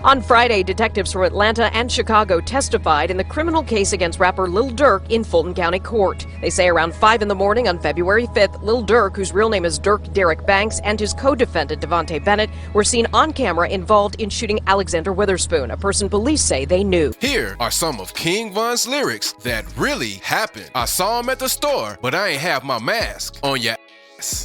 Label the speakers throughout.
Speaker 1: On Friday, detectives from Atlanta and Chicago testified in the criminal case against rapper Lil Durk in Fulton County Court. They say around 5 in the morning on February 5th, Lil Durk, whose real name is Dirk Derek Banks, and his co-defendant Devontae Bennett were seen on camera involved in shooting Alexander Witherspoon, a person police say they knew.
Speaker 2: Here are some of King Von's lyrics that really happened. I saw him at the store, but I ain't have my mask on ya.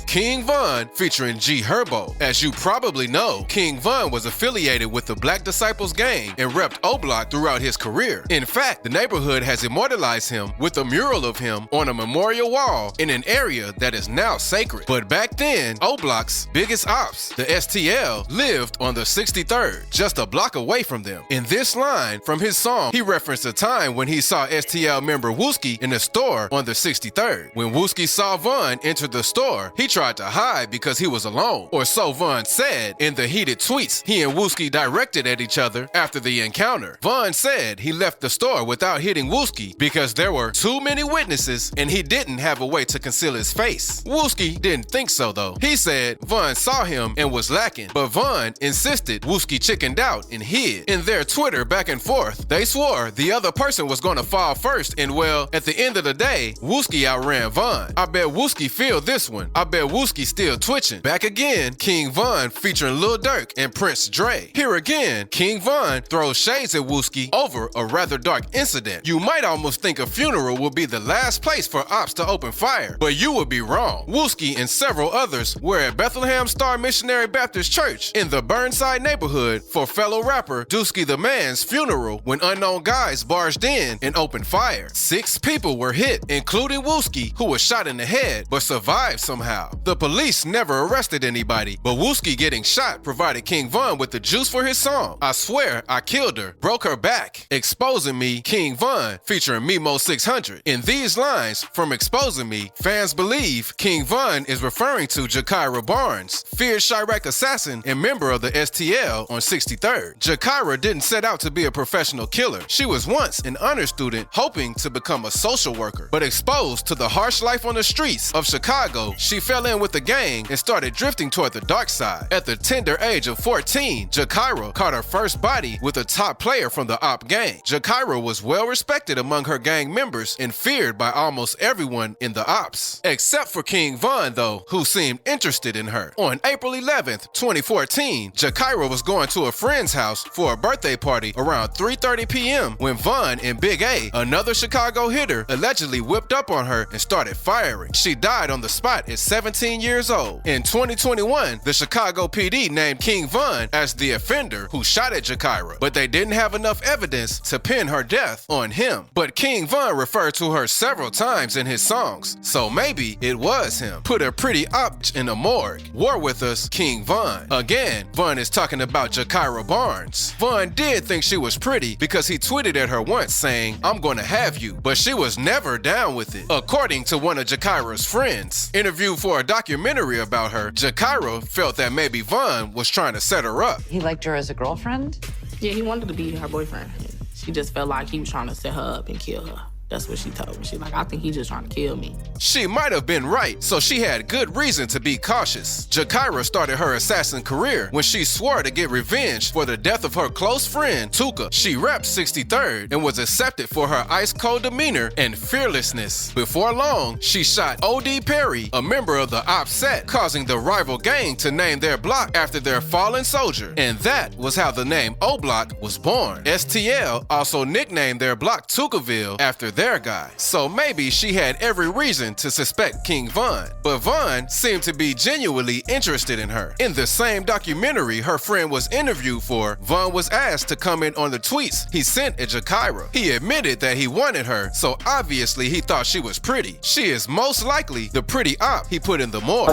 Speaker 2: King Von featuring G Herbo. As you probably know, King Von was affiliated with the Black Disciples gang and repped O Block throughout his career. In fact, the neighborhood has immortalized him with a mural of him on a memorial wall in an area that is now sacred. But back then, O Block's biggest ops, the STL, lived on the 63rd, just a block away from them. In this line from his song, he referenced a time when he saw STL member Wooski in the store on the 63rd. When Wooski saw Von enter the store, he tried to hide because he was alone, or so Von said in the heated tweets he and Wooski directed at each other after the encounter. Von said he left the store without hitting Wooski because there were too many witnesses and he didn't have a way to conceal his face. Wooski didn't think so though. He said Von saw him and was lacking, but Von insisted Wooski chickened out and hid. In their Twitter back and forth, they swore the other person was gonna fall first, and well, at the end of the day, Wooski outran Von. I bet Wooski feel this one. I bet Wooski still twitching. Back again, King Von featuring Lil Durk and Prince Dre. Here again, King Von throws shades at Wooski over a rather dark incident. You might almost think a funeral will be the last place for ops to open fire, but you would be wrong. Wooski and several others were at Bethlehem Star Missionary Baptist Church in the Burnside neighborhood for fellow rapper Dusky the Man's funeral when unknown guys barged in and opened fire. 6 people were hit, including Wooski, who was shot in the head but survived somehow. The police never arrested anybody, but Wooski getting shot provided King Von with the juice for his song, I Swear I Killed Her, Broke Her Back, Exposing Me, King Von, featuring Memo 600. In these lines from Exposing Me, fans believe King Von is referring to Jakira Barnes, feared Chirac assassin and member of the STL on 63rd. Jakira didn't set out to be a professional killer. She was once an honor student hoping to become a social worker, but exposed to the harsh life on the streets of Chicago, she fell in with the gang and started drifting toward the dark side. At the tender age of 14, Jakira caught her first body with a top player from the op gang. Jakira was well respected among her gang members and feared by almost everyone in the ops. Except for King Von though, who seemed interested in her. On April 11th, 2014, Jakira was going to a friend's house for a birthday party around 3:30 p.m. when Von and Big A, another Chicago hitter, allegedly whipped up on her and started firing. She died on the spot at 17 years old. In 2021, the Chicago PD named King Von as the offender who shot at Jakira, but they didn't have enough evidence to pin her death on him. But King Von referred to her several times in his songs, so maybe it was him. Put a pretty op in a morgue. War with us, King Von. Again, Von is talking about Jakira Barnes. Von did think she was pretty because he tweeted at her once saying, I'm gonna have you, but she was never down with it, according to one of Jakira's friends. Interviewed for a documentary about her, Jakira felt that maybe Von was trying to set her up.
Speaker 3: He liked her as a girlfriend?
Speaker 4: Yeah, he wanted to be her boyfriend. She just felt like he was trying to set her up and kill her. That's what she told me. She's like, I think he's just trying to kill me.
Speaker 2: She might have been right, so she had good reason to be cautious. Jakira started her assassin career when she swore to get revenge for the death of her close friend, Tuka. She repped 63rd and was accepted for her ice-cold demeanor and fearlessness. Before long, she shot O.D. Perry, a member of the op set, causing the rival gang to name their block after their fallen soldier. And that was how the name O Block was born. STL also nicknamed their block Tukaville after their guy. So maybe she had every reason to suspect King Von, but Von seemed to be genuinely interested in her. In the same documentary her friend was interviewed for, Von was asked to comment on the tweets he sent at Jakira. He admitted that he wanted her, so obviously he thought she was pretty. She is most likely the pretty op he put in the morgue.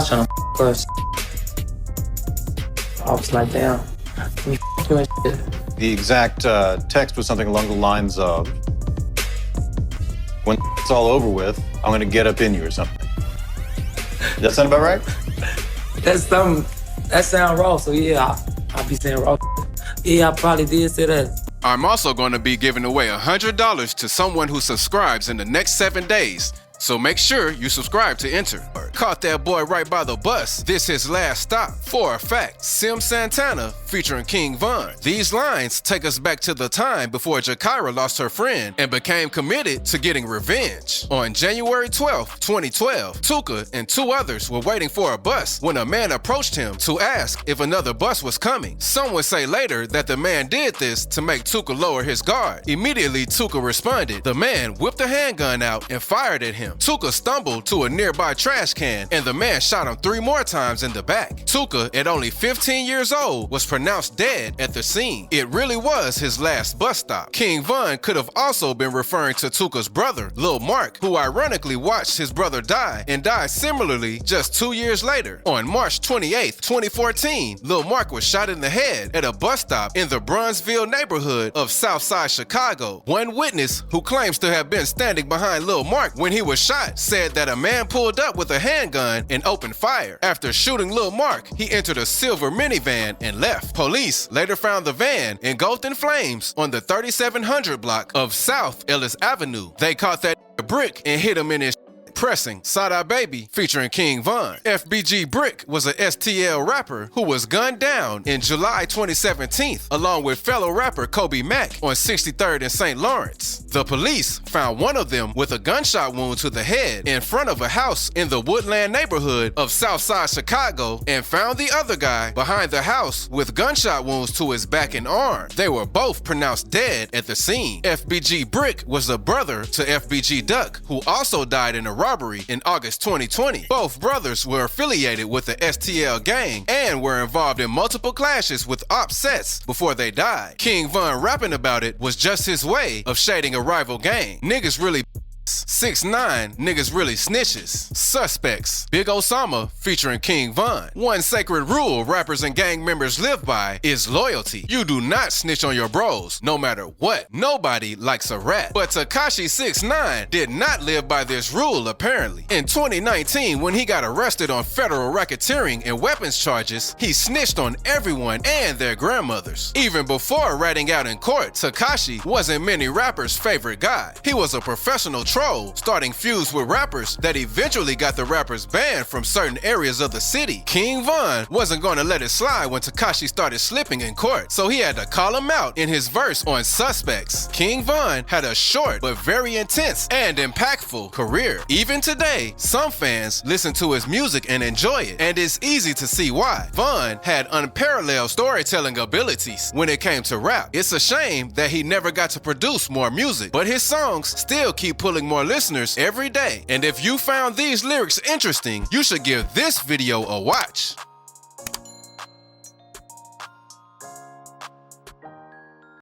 Speaker 5: I was like, damn, you doing shit.
Speaker 6: The exact text was something along the lines of, when it's all over with, I'm gonna get up in you or something. Does that sound about right?
Speaker 5: That sound raw, so yeah, I'll be saying raw. Yeah, I probably did say that.
Speaker 2: I'm also going to be giving away $100 to someone who subscribes in the next 7 days. So make sure you subscribe to enter. Caught that boy right by the bus. This his last stop. For a fact, Sim Santana featuring King Von. These lines take us back to the time before Jakira lost her friend and became committed to getting revenge. On January 12, 2012, Tuka and 2 others were waiting for a bus when a man approached him to ask if another bus was coming. Some would say later that the man did this to make Tuka lower his guard. Immediately, Tuka responded. The man whipped a handgun out and fired at him. Tuka stumbled to a nearby trash can and the man shot him 3 more times in the back. Tuka, at only 15 years old, was pronounced dead at the scene. It really was his last bus stop. King Von could have also been referring to Tuka's brother, Lil Mark, who ironically watched his brother die and died similarly just 2 years later. On March 28, 2014, Lil Mark was shot in the head at a bus stop in the Bronzeville neighborhood of Southside Chicago. One witness who claims to have been standing behind Lil Mark when he was shot said that a man pulled up with a handgun and opened fire. After shooting Lil Mark, he entered a silver minivan and left. Police later found the van engulfed in flames on the 3700 block of South Ellis Avenue. They caught that Brick and hit him in his pressing Sada Baby featuring King Von. FBG Brick was a STL rapper who was gunned down in July 2017 along with fellow rapper Kobe Mack on 63rd and St. Lawrence. The police found one of them with a gunshot wound to the head in front of a house in the Woodland neighborhood of Southside Chicago and found the other guy behind the house with gunshot wounds to his back and arm. They were both pronounced dead at the scene. FBG Brick was a brother to FBG Duck, who also died in a robbery in August 2020. Both brothers were affiliated with the STL gang and were involved in multiple clashes with op sets before they died. King Von rapping about it was just his way of shading a rival gang. Niggas really 6ix9ine, niggas really snitches. Suspects, Big Osama featuring King Von. One sacred rule rappers and gang members live by is loyalty. You do not snitch on your bros, no matter what. Nobody likes a rat. But Tekashi 6ix9ine did not live by this rule, apparently. In 2019, when he got arrested on federal racketeering and weapons charges, he snitched on everyone and their grandmothers. Even before ratting out in court, Tekashi wasn't many rappers' favorite guy. He was a professional troll, starting feuds with rappers that eventually got the rappers banned from certain areas of the city. King Von wasn't going to let it slide when Tekashi started slipping in court, so he had to call him out in his verse on Suspects. King Von had a short but very intense and impactful career. Even today, some fans listen to his music and enjoy it, and it's easy to see why. Von had unparalleled storytelling abilities when it came to rap. It's a shame that he never got to produce more music, but his songs still keep pulling more listeners every day. And if you found these lyrics interesting, you should give this video a watch.